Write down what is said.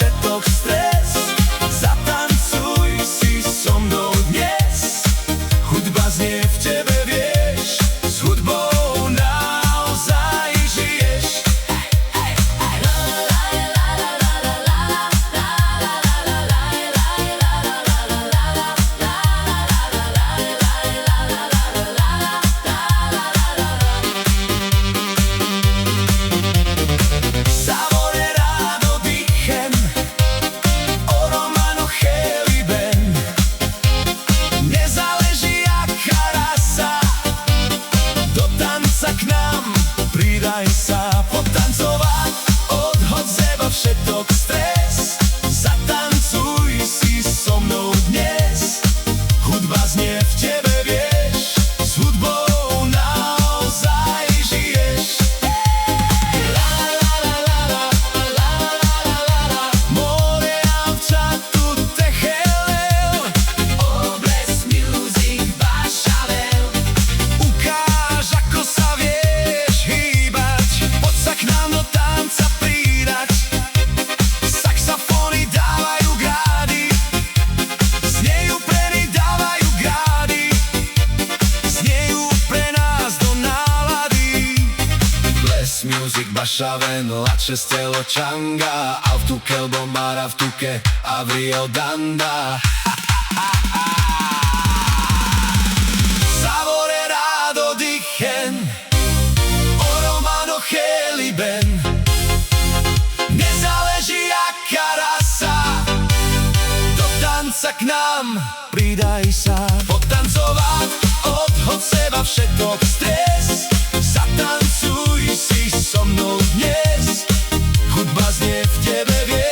Všetok stres, zatancuj si so mnou dnes. Hudba znie v tebe, vieš, s hudbou naozaj žiješ. Pridaj sa potancovať, odhoď z seba všetok stres. Zatancuj si so mnou dnes. Hudba znie v tebe, vieš, s hudbou naozaj žiješ. More avča tu techel, Obles Music Bašavel. Ukáž, ako sa vieš hýbať, poď sa k nám do tanca pridať. Saxofóny dávajú grády, znejú pre dávajú grády, znejú pre nás do nálady. Bles Music Bašaven, Lače Stelo Čanga, Avtuke Elbo Maravtuke, Avriel Danda. Savore rado dichen, Oromano Cheliben. Nezáleží jaká rasa, do tanca k nám pridaj sa. Potancovať, odhoď seba všetok stres. Zatancuj si so mnou dnes. Hudba znie v tebe, vieš.